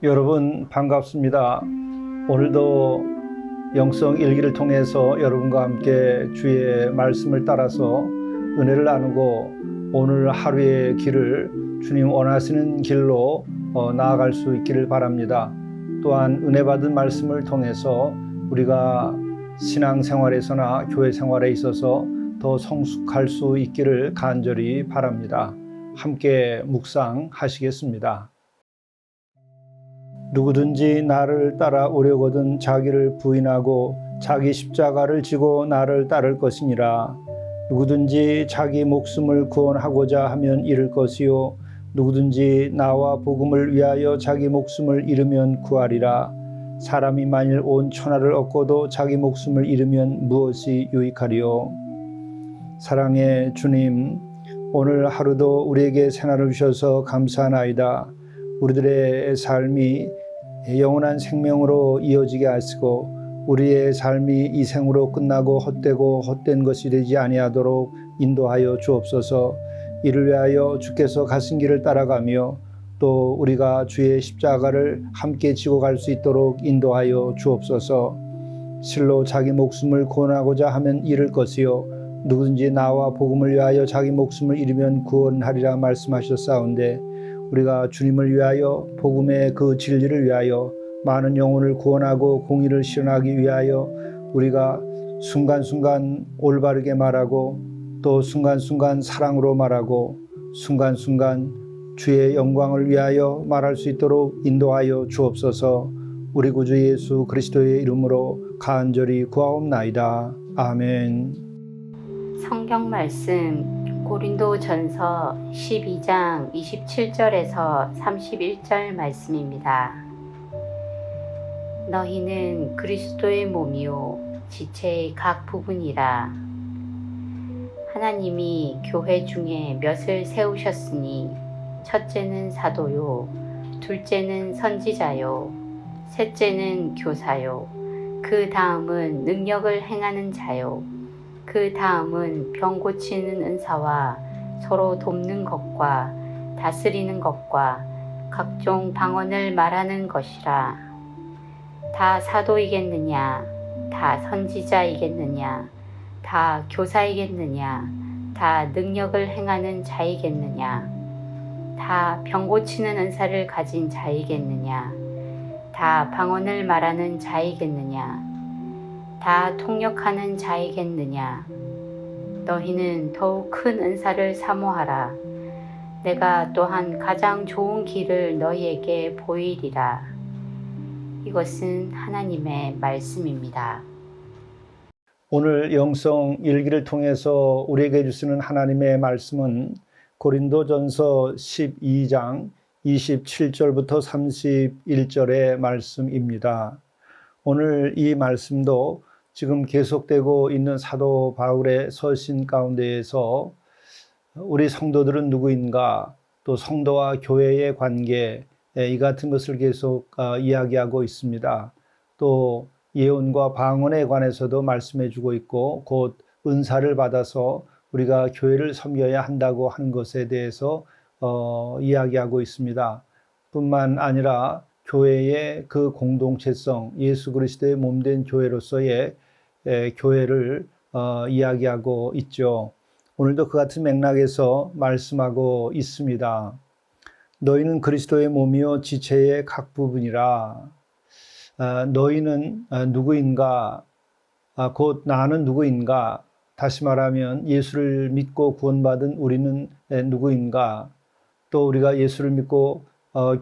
여러분 반갑습니다. 오늘도 영성 일기를 통해서 여러분과 함께 주의 말씀을 따라서 은혜를 나누고 오늘 하루의 길을 주님 원하시는 길로 나아갈 수 있기를 바랍니다. 또한 은혜 받은 말씀을 통해서 우리가 신앙생활에서나 교회 생활에 있어서 더 성숙할 수 있기를 간절히 바랍니다. 함께 묵상하시겠습니다. 누구든지 나를 따라오려거든 자기를 부인하고 자기 십자가를 지고 나를 따를 것이니라. 누구든지 자기 목숨을 구원하고자 하면 잃을 것이요 누구든지 나와 복음을 위하여 자기 목숨을 잃으면 구하리라. 사람이 만일 온 천하를 얻고도 자기 목숨을 잃으면 무엇이 유익하리요. 사랑의 주님, 오늘 하루도 우리에게 생활을 주셔서 감사하나이다. 우리들의 삶이 영원한 생명으로 이어지게 하시고 우리의 삶이 이 생으로 끝나고 헛되고 헛된 것이 되지 아니하도록 인도하여 주옵소서. 이를 위하여 주께서 가신 길을 따라가며 또 우리가 주의 십자가를 함께 지고 갈 수 있도록 인도하여 주옵소서. 실로 자기 목숨을 구원하고자 하면 잃을 것이요 누구든지 나와 복음을 위하여 자기 목숨을 잃으면 구원하리라 말씀하셨사온데 우리가 주님을 위하여 복음의 그 진리를 위하여 많은 영혼을 구원하고 공의를 실현하기 위하여 우리가 순간순간 올바르게 말하고 또 순간순간 사랑으로 말하고 순간순간 주의 영광을 위하여 말할 수 있도록 인도하여 주옵소서. 우리 구주 예수 그리스도의 이름으로 간절히 구하옵나이다. 아멘. 성경 말씀 고린도전서 12장 27절에서 31절 말씀입니다. 너희는 그리스도의 몸이요 지체의 각 부분이라. 하나님이 교회 중에 몇을 세우셨으니 첫째는 사도요 둘째는 선지자요 셋째는 교사요 그 다음은 능력을 행하는 자요 그 다음은 병 고치는 은사와 서로 돕는 것과 다스리는 것과 각종 방언을 말하는 것이라. 다 사도이겠느냐? 다 선지자이겠느냐? 다 교사이겠느냐? 다 능력을 행하는 자이겠느냐? 다 병 고치는 은사를 가진 자이겠느냐? 다 방언을 말하는 자이겠느냐? 다 통역하는 자이겠느냐? 너희는 더욱 큰 은사를 사모하라. 내가 또한 가장 좋은 길을 너희에게 보이리라. 이것은 하나님의 말씀입니다. 오늘 영성 일기를 통해서 우리에게 주시는 하나님의 말씀은 고린도전서 12장 27절부터 31절의 말씀입니다. 오늘 이 말씀도 지금 계속되고 있는 사도 바울의 서신 가운데에서 우리 성도들은 누구인가, 또 성도와 교회의 관계, 이 같은 것을 계속 이야기하고 있습니다. 또 예언과 방언에 관해서도 말씀해 주고 있고 곧 은사를 받아서 우리가 교회를 섬겨야 한다고 하는 것에 대해서 이야기하고 있습니다. 뿐만 아니라 교회의 그 공동체성, 예수 그리스도의 몸된 교회로서의 교회를 이야기하고 있죠. 오늘도 그 같은 맥락에서 말씀하고 있습니다. 너희는 그리스도의 몸이요 지체의 각 부분이라. 너희는 누구인가? 곧 나는 누구인가? 다시 말하면 예수를 믿고 구원받은 우리는 누구인가? 또 우리가 예수를 믿고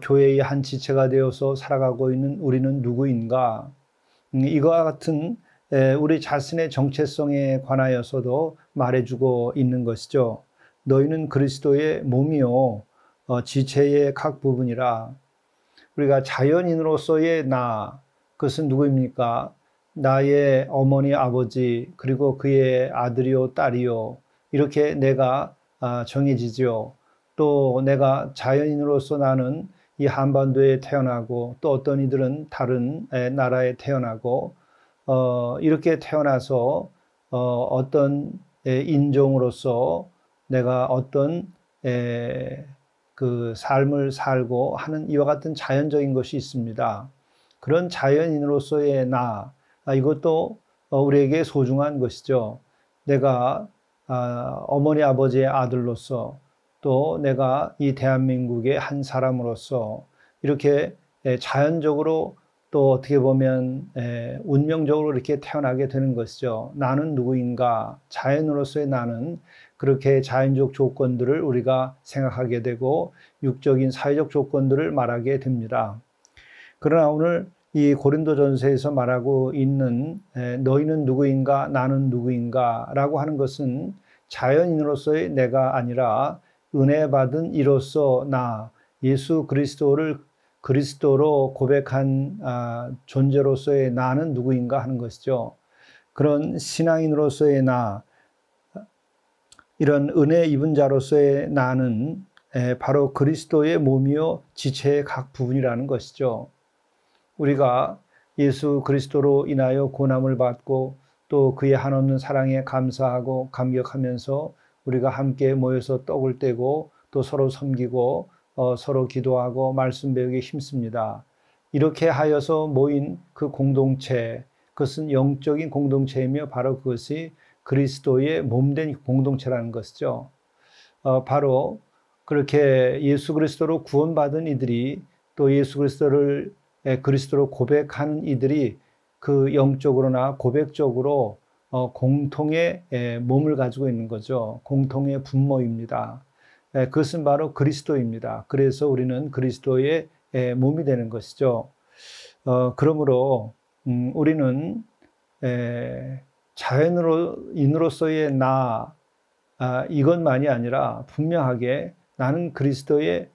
교회의 한 지체가 되어서 살아가고 있는 우리는 누구인가? 이와 같은 우리 자신의 정체성에 관하여서도 말해주고 있는 것이죠. 너희는 그리스도의 몸이요 지체의 각 부분이라. 우리가 자연인으로서의 나, 그것은 누구입니까? 나의 어머니, 아버지, 그리고 그의 아들이요, 딸이요. 이렇게 내가 정해지죠. 또 내가 자연인으로서 나는 이 한반도에 태어나고, 또 어떤 이들은 다른 나라에 태어나고, 이렇게 태어나서 어떤 인종으로서 내가 어떤 그 삶을 살고 하는 이와 같은 자연적인 것이 있습니다. 그런 자연인으로서의 나, 이것도 우리에게 소중한 것이죠. 내가 어머니 아버지의 아들로서, 또 내가 이 대한민국의 한 사람으로서 이렇게 자연적으로, 또 어떻게 보면 운명적으로 이렇게 태어나게 되는 것이죠. 나는 누구인가? 자연으로서의 나는 그렇게 자연적 조건들을 우리가 생각하게 되고 육적인 사회적 조건들을 말하게 됩니다. 그러나 오늘 이 고린도전서에서 말하고 있는 너희는 누구인가, 나는 누구인가 라고 하는 것은 자연인으로서의 내가 아니라 은혜 받은 이로서 나, 예수 그리스도를 그리스도로 고백한 존재로서의 나는 누구인가 하는 것이죠. 그런 신앙인으로서의 나, 이런 은혜 입은 자로서의 나는 바로 그리스도의 몸이요 지체의 각 부분이라는 것이죠. 우리가 예수 그리스도로 인하여 고난을 받고 또 그의 한없는 사랑에 감사하고 감격하면서 우리가 함께 모여서 떡을 떼고 또 서로 섬기고 서로 기도하고 말씀 배우기 힘씁니다. 이렇게 하여서 모인 그 공동체, 그것은 영적인 공동체이며 바로 그것이 그리스도의 몸된 공동체라는 것이죠. 바로 그렇게 예수 그리스도로 구원받은 이들이 또 예수 그리스도를 그리스도로 고백하는 이들이 그 영적으로나 고백적으로 공통의 몸을 가지고 있는 거죠. 공통의 분모입니다. 그것은 바로 그리스도입니다. 그래서 우리는 그리스도의 몸이 되는 것이죠. 그러므로 우리는 자연인으로서의 나, 이것만이 아니라 분명하게 나는 그리스도의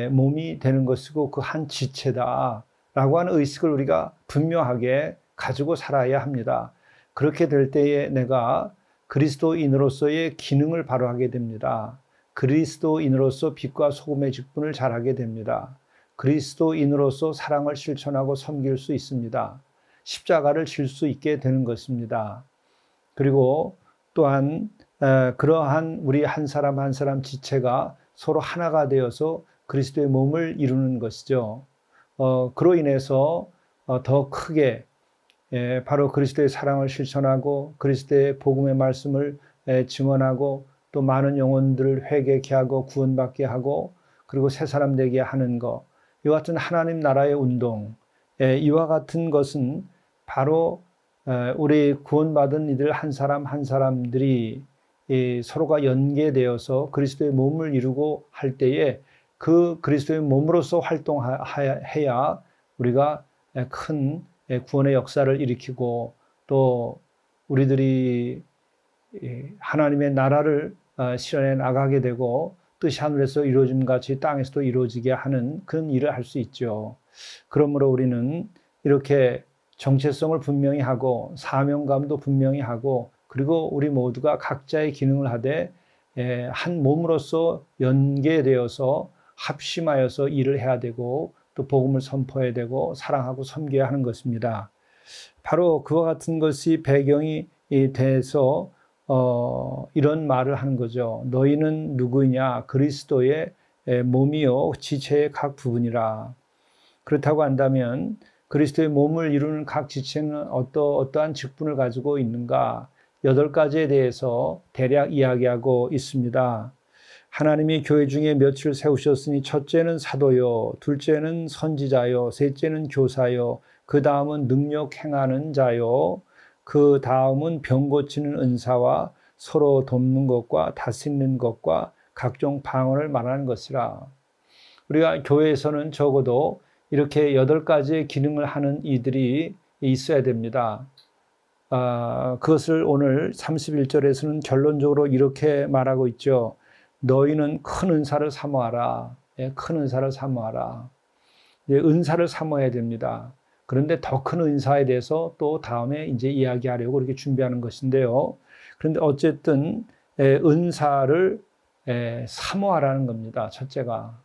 몸이 되는 것이고 그 한 지체다 라고 하는 의식을 우리가 분명하게 가지고 살아야 합니다. 그렇게 될 때에 내가 그리스도인으로서의 기능을 바로 하게 됩니다. 그리스도인으로서 빛과 소금의 직분을 잘하게 됩니다. 그리스도인으로서 사랑을 실천하고 섬길 수 있습니다. 십자가를 질 수 있게 되는 것입니다. 그리고 또한 그러한 우리 한 사람 한 사람 지체가 서로 하나가 되어서 그리스도의 몸을 이루는 것이죠. 그로 인해서 더 크게 바로 그리스도의 사랑을 실천하고 그리스도의 복음의 말씀을 증언하고 또 많은 영혼들을 회개케 하고 구원받게 하고 그리고 새 사람 되게 하는 것, 이와 같은 하나님 나라의 운동, 이와 같은 것은 바로 우리 구원받은 이들 한 사람 한 사람들이 서로가 연계되어서 그리스도의 몸을 이루고 할 때에 그 그리스도의 몸으로서 활동해야 우리가 큰 구원의 역사를 일으키고 또 우리들이 하나님의 나라를 실현해 나가게 되고 뜻이 하늘에서 이루어짐 같이 땅에서도 이루어지게 하는 그런 일을 할 수 있죠. 그러므로 우리는 이렇게 정체성을 분명히 하고 사명감도 분명히 하고 그리고 우리 모두가 각자의 기능을 하되 한 몸으로서 연계되어서 합심하여서 일을 해야 되고 또 복음을 선포해야 되고 사랑하고 섬겨야 하는 것입니다. 바로 그와 같은 것이 배경이 돼서 이런 말을 하는 거죠. 너희는 누구냐? 그리스도의 몸이요 지체의 각 부분이라. 그렇다고 한다면 그리스도의 몸을 이루는 각 지체는 어떠한 직분을 가지고 있는가? 8가지에 대해서 대략 이야기하고 있습니다. 하나님이 교회 중에 몇을 세우셨으니 첫째는 사도요, 둘째는 선지자요, 셋째는 교사요, 그 다음은 능력 행하는 자요, 그 다음은 병 고치는 은사와 서로 돕는 것과 다스리는 것과 각종 방언을 말하는 것이라. 우리가 교회에서는 적어도 이렇게 8가지의 기능을 하는 이들이 있어야 됩니다. 그것을 오늘 31절에서는 결론적으로 이렇게 말하고 있죠. 너희는 큰 은사를 사모하라. 예, 큰 은사를 사모하라. 예, 은사를 사모해야 됩니다. 그런데 더 큰 은사에 대해서 또 다음에 이제 이야기하려고 이렇게 준비하는 것인데요. 그런데 어쨌든 은사를 사모하라는 겁니다. 첫째가.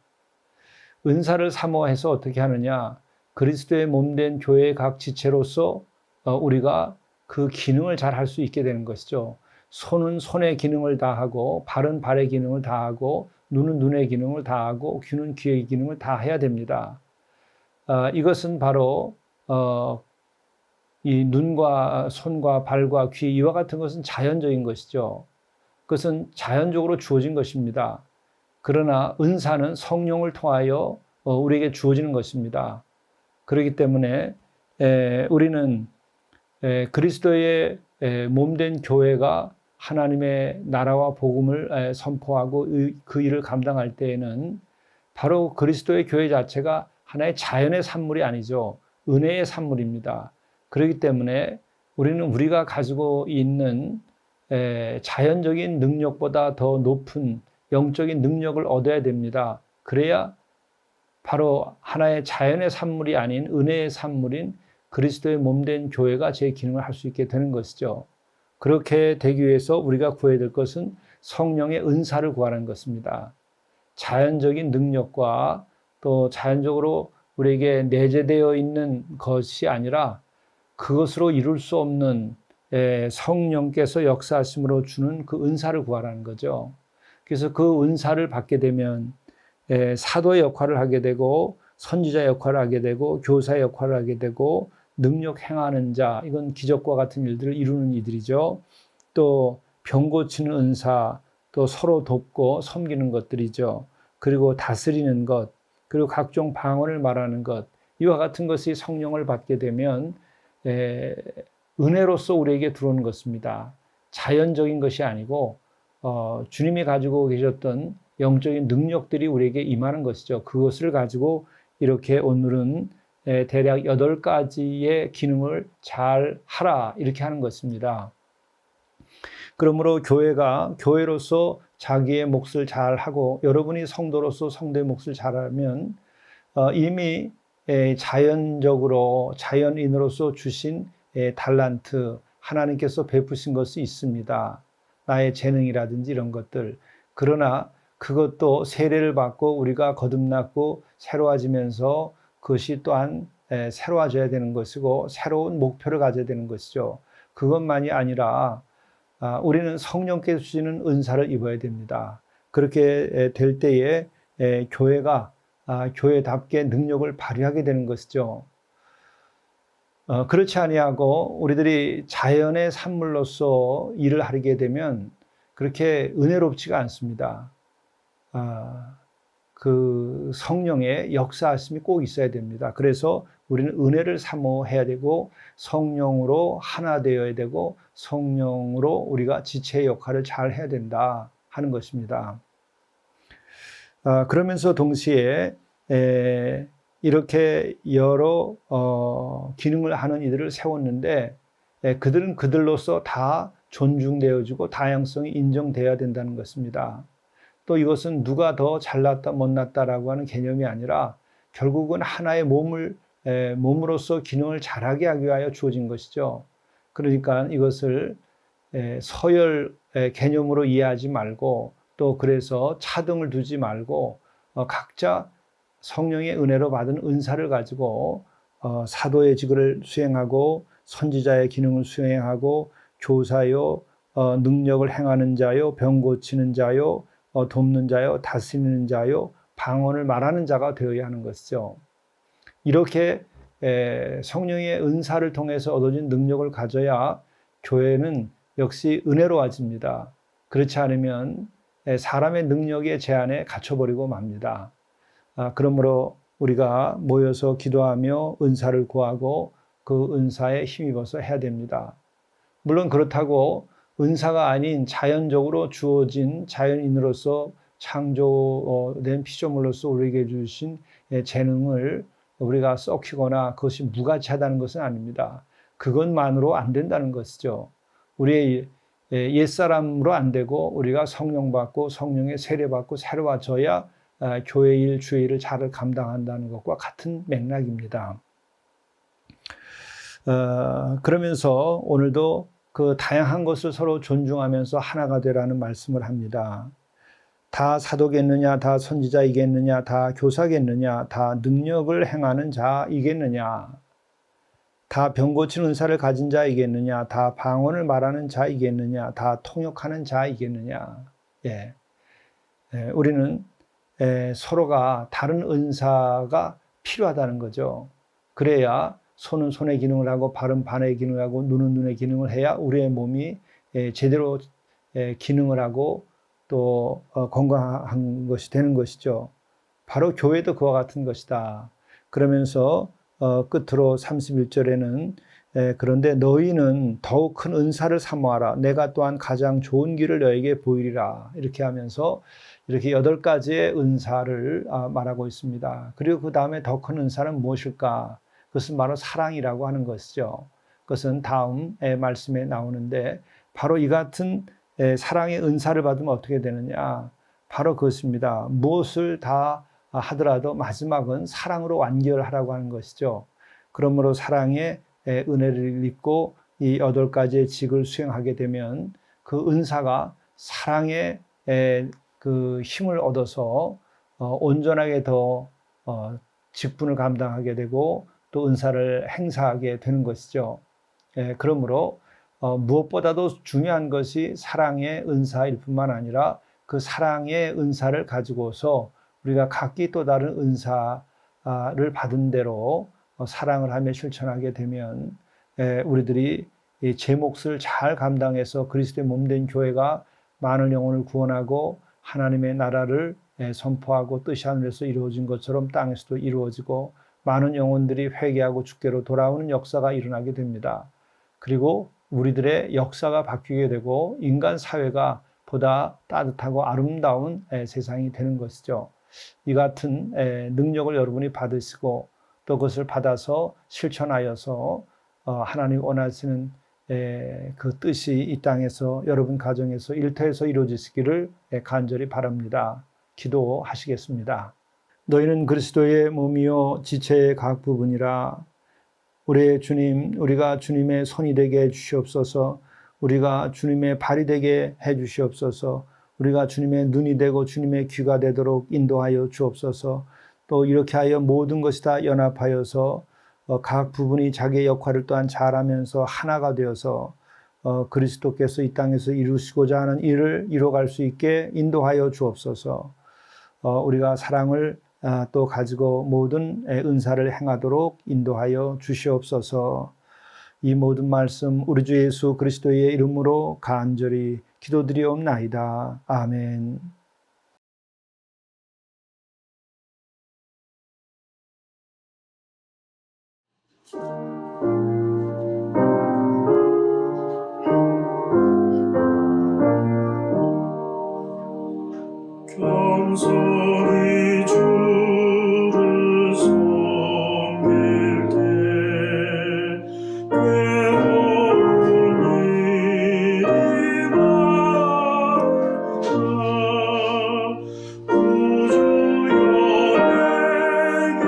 은사를 사모해서 어떻게 하느냐? 그리스도의 몸된 교회의 각 지체로서 우리가 그 기능을 잘 할 수 있게 되는 것이죠. 손은 손의 기능을 다하고 발은 발의 기능을 다하고 눈은 눈의 기능을 다하고 귀는 귀의 기능을 다 해야 됩니다. 이것은 바로 이 눈과 손과 발과 귀 이와 같은 것은 자연적인 것이죠. 그것은 자연적으로 주어진 것입니다. 그러나 은사는 성령을 통하여 우리에게 주어지는 것입니다. 그렇기 때문에 우리는 그리스도의 몸된 교회가 하나님의 나라와 복음을 선포하고 그 일을 감당할 때에는 바로 그리스도의 교회 자체가 하나의 자연의 산물이 아니죠. 은혜의 산물입니다. 그렇기 때문에 우리는 우리가 가지고 있는 자연적인 능력보다 더 높은 영적인 능력을 얻어야 됩니다. 그래야 바로 하나의 자연의 산물이 아닌 은혜의 산물인 그리스도의 몸된 교회가 제 기능을 할 수 있게 되는 것이죠. 그렇게 되기 위해서 우리가 구해야 될 것은 성령의 은사를 구하는 것입니다. 자연적인 능력과 또 자연적으로 우리에게 내재되어 있는 것이 아니라 그것으로 이룰 수 없는 성령께서 역사하심으로 주는 그 은사를 구하라는 거죠. 그래서 그 은사를 받게 되면 사도의 역할을 하게 되고 선지자 역할을 하게 되고 교사의 역할을 하게 되고 능력 행하는 자, 이건 기적과 같은 일들을 이루는 이들이죠. 또 병 고치는 은사, 또 서로 돕고 섬기는 것들이죠. 그리고 다스리는 것, 그리고 각종 방언을 말하는 것, 이와 같은 것이 성령을 받게 되면 은혜로서 우리에게 들어오는 것입니다. 자연적인 것이 아니고 주님이 가지고 계셨던 영적인 능력들이 우리에게 임하는 것이죠. 그것을 가지고 이렇게 오늘은 대략 8가지의 기능을 잘 하라 이렇게 하는 것입니다. 그러므로 교회가 교회로서 자기의 몫을 잘 하고 여러분이 성도로서 성도의 몫을 잘하면 이미 자연적으로 자연인으로서 주신 달란트 하나님께서 베푸신 것이 있습니다. 나의 재능이라든지 이런 것들. 그러나 그것도 세례를 받고 우리가 거듭났고 새로워지면서 그것이 또한 새로워져야 되는 것이고 새로운 목표를 가져야 되는 것이죠. 그것만이 아니라 우리는 성령께서 주시는 은사를 입어야 됩니다. 그렇게 될 때에 교회가 교회답게 능력을 발휘하게 되는 것이죠. 그렇지 아니하고 우리들이 자연의 산물로서 일을 하게 되면 그렇게 은혜롭지가 않습니다. 그 성령의 역사하심이 꼭 있어야 됩니다. 그래서 우리는 은혜를 사모해야 되고 성령으로 하나 되어야 되고 성령으로 우리가 지체의 역할을 잘 해야 된다 하는 것입니다. 그러면서 동시에 이렇게 여러 기능을 하는 이들을 세웠는데 그들은 그들로서 다 존중되어지고 다양성이 인정되어야 된다는 것입니다. 또 이것은 누가 더 잘났다 못났다라고 하는 개념이 아니라 결국은 하나의 몸으로서 기능을 잘하게 하기 위하여 주어진 것이죠. 그러니까 이것을 서열 개념으로 이해하지 말고 또 그래서 차등을 두지 말고 각자 성령의 은혜로 받은 은사를 가지고 사도의 직을 수행하고 선지자의 기능을 수행하고 교사요, 능력을 행하는 자요, 병 고치는 자요, 돕는 자요, 다스리는 자요, 방언을 말하는 자가 되어야 하는 것이죠. 이렇게 성령의 은사를 통해서 얻어진 능력을 가져야 교회는 역시 은혜로워집니다. 그렇지 않으면 사람의 능력의 제한에 갇혀버리고 맙니다. 그러므로 우리가 모여서 기도하며 은사를 구하고 그 은사에 힘입어서 해야 됩니다. 물론 그렇다고 은사가 아닌 자연적으로 주어진 자연인으로서 창조된 피조물로서 우리에게 주신 재능을 우리가 썩히거나 그것이 무가치하다는 것은 아닙니다. 그것만으로 안 된다는 것이죠. 우리의 옛사람으로 안 되고 우리가 성령 받고 성령의 세례 받고 새로워져야 교회 일, 주의 일을 잘 감당한다는 것과 같은 맥락입니다. 그러면서 오늘도 그 다양한 것을 서로 존중하면서 하나가 되라는 말씀을 합니다. 다 사도겠느냐, 다 선지자이겠느냐, 다 교사겠느냐, 다 능력을 행하는 자이겠느냐, 다 병 고치는 은사를 가진 자이겠느냐, 다 방언을 말하는 자이겠느냐, 다 통역하는 자이겠느냐. 우리는 서로가 다른 은사가 필요하다는 거죠. 그래야 손은 손의 기능을 하고 발은 발의 기능을 하고 눈은 눈의 기능을 해야 우리의 몸이 제대로 기능을 하고 또 건강한 것이 되는 것이죠. 바로 교회도 그와 같은 것이다. 그러면서 끝으로 31절에는 그런데 너희는 더욱 큰 은사를 사모하라. 내가 또한 가장 좋은 길을 너에게 보이리라. 이렇게 하면서 이렇게 8가지의 은사를 말하고 있습니다. 그리고 그 다음에 더 큰 은사는 무엇일까? 그것은 바로 사랑이라고 하는 것이죠. 그것은 다음 말씀에 나오는데 바로 이 같은 사랑의 은사를 받으면 어떻게 되느냐? 바로 그것입니다. 무엇을 다 하더라도 마지막은 사랑으로 완결하라고 하는 것이죠. 그러므로 사랑의 은혜를 입고 이 8가지의 직을 수행하게 되면 그 은사가 사랑의 그 힘을 얻어서 온전하게 더 직분을 감당하게 되고 또 은사를 행사하게 되는 것이죠. 그러므로 무엇보다도 중요한 것이 사랑의 은사일 뿐만 아니라 그 사랑의 은사를 가지고서 우리가 각기 또 다른 은사를 받은 대로 사랑을 하며 실천하게 되면 우리들이 제 몫을 잘 감당해서 그리스도의 몸된 교회가 많은 영혼을 구원하고 하나님의 나라를 선포하고 뜻이 하늘에서 이루어진 것처럼 땅에서도 이루어지고 많은 영혼들이 회개하고 주께로 돌아오는 역사가 일어나게 됩니다. 그리고 우리들의 역사가 바뀌게 되고 인간 사회가 보다 따뜻하고 아름다운 세상이 되는 것이죠. 이 같은 능력을 여러분이 받으시고 또 그것을 받아서 실천하여서 하나님 원하시는 그 뜻이 이 땅에서 여러분 가정에서 일터에서 이루어지시기를 간절히 바랍니다. 기도하시겠습니다. 너희는 그리스도의 몸이요 지체의 각 부분이라. 우리의 주님, 우리가 주님의 손이 되게 해주시옵소서. 우리가 주님의 발이 되게 해주시옵소서. 우리가 주님의 눈이 되고 주님의 귀가 되도록 인도하여 주옵소서. 또 이렇게 하여 모든 것이 다 연합하여서 각 부분이 자기의 역할을 또한 잘하면서 하나가 되어서 그리스도께서 이 땅에서 이루시고자 하는 일을 이루어갈 수 있게 인도하여 주옵소서. 우리가 사랑을 또 가지고 모든 은사를 행하도록 인도하여 주시옵소서. 이 모든 말씀 우리 주 예수 그리스도의 이름으로 간절히 기도드리옵나이다. 아멘. 겸손히 주를 섬길 때 괴로운 일이 많다. 구주 연에게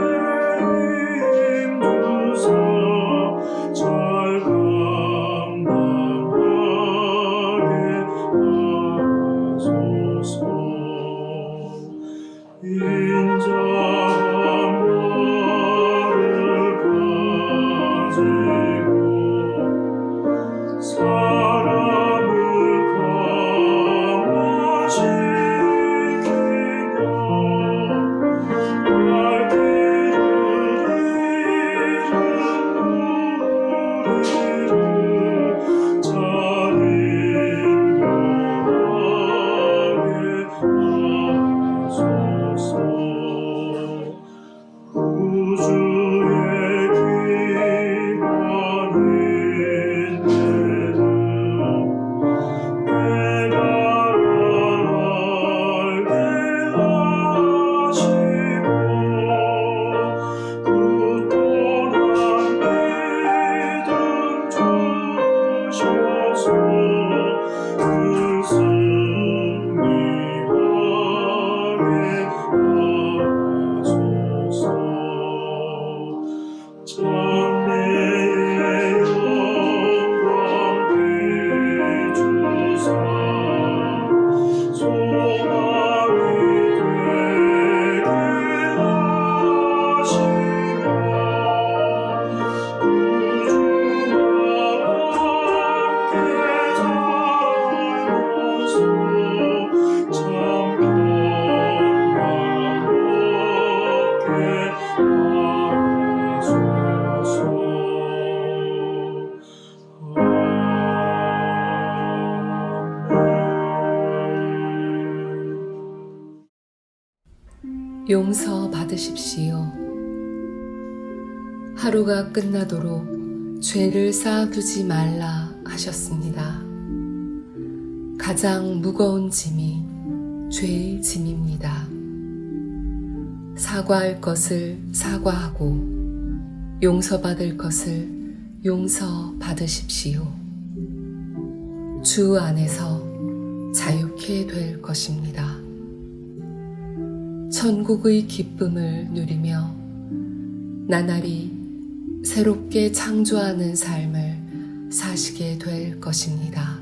힘주사 잘 감당하게 하소서. 용서 받으십시오. 하루가 끝나도록 죄를 쌓아두지 말라 하셨습니다. 가장 무거운 짐이 죄의 짐입니다. 사과할 것을 사과하고 용서받을 것을 용서받으십시오. 주 안에서 자유케 될 것입니다. 천국의 기쁨을 누리며 나날이 새롭게 창조하는 삶을 사시게 될 것입니다.